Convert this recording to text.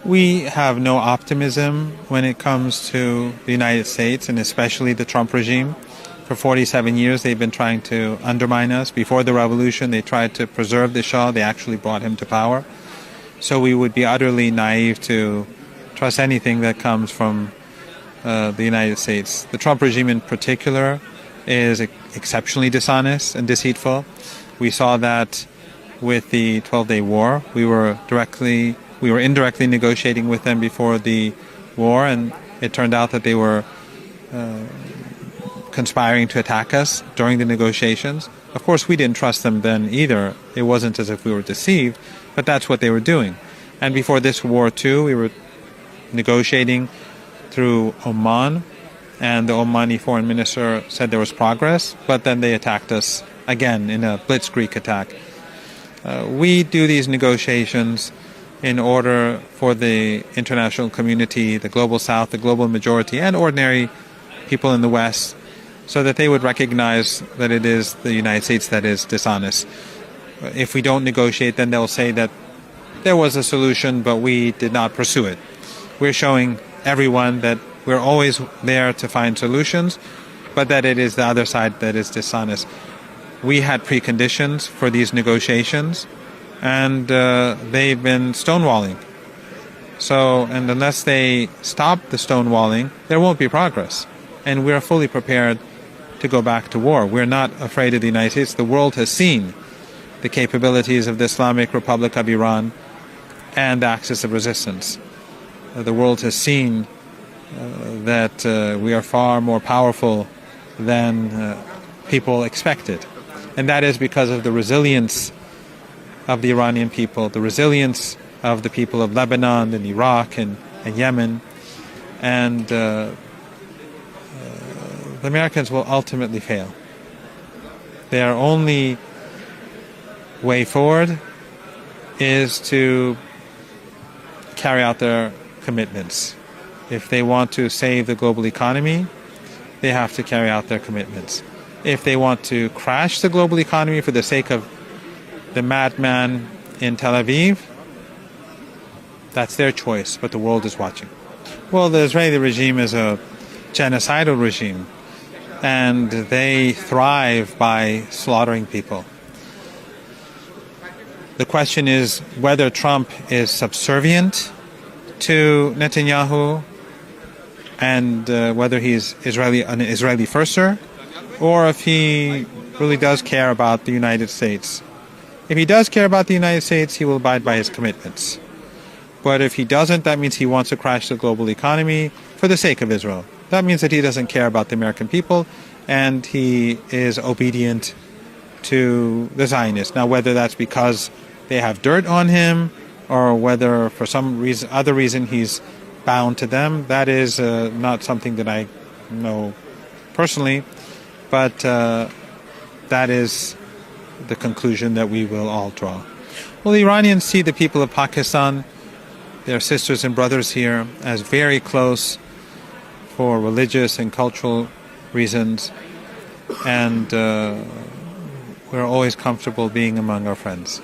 We have no optimism when it comes to the United States, and especially the Trump regime. For 47 years, they've been trying to undermine us. Before the revolution, they tried to preserve the Shah. They actually brought him to power. So we would be utterly naive to trust anything that comes from the United States. The Trump regime in particular is exceptionally dishonest and deceitful. We saw that with the 12-day war. We were indirectly negotiating with them before the war, and it turned out that they were conspiring to attack us during the negotiations. Of course, we didn't trust them then either. It wasn't as if we were deceived, but that's what they were doing. And before this war too, we were negotiating through Oman, and the Omani foreign minister said there was progress, but then they attacked us again in a blitzkrieg attack. We do these negotiations in order for the international community, the global South, the global majority, and ordinary people in the West, so that they would recognize that it is the United States that is dishonest. If we don't negotiate, then they'll say that there was a solution, but we did not pursue it. We're showing everyone that we're always there to find solutions, but that it is the other side that is dishonest. We had preconditions for these negotiations, and they've been stonewalling. So, and unless they stop the stonewalling, there won't be progress. And we're fully prepared to go back to war. We're not afraid of the United States. The world has seen the capabilities of the Islamic Republic of Iran and the axis of resistance. The world has seen that we are far more powerful than people expected. And that is because of the resilience of the Iranian people, the resilience of the people of Lebanon and Iraq and Yemen. And the Americans will ultimately fail. Their only way forward is to carry out their commitments. If they want to save the global economy, they have to carry out their commitments. If they want to crash the global economy for the sake of the madman in Tel Aviv, that's their choice, but the world is watching. Well, the Israeli regime is a genocidal regime, and they thrive by slaughtering people. The question is whether Trump is subservient to Netanyahu and whether he's an Israeli firster, or if he really does care about the United States. If he does care about the United States, he will abide by his commitments. But if he doesn't, that means he wants to crash the global economy for the sake of Israel. That means that he doesn't care about the American people, and he is obedient to the Zionists. Now, whether that's because they have dirt on him, or whether for some reason, other reason he's bound to them, that is not something that I know personally, but that is the conclusion that we will all draw. Well, the Iranians see the people of Pakistan, their sisters and brothers here, as very close for religious and cultural reasons, and we're always comfortable being among our friends.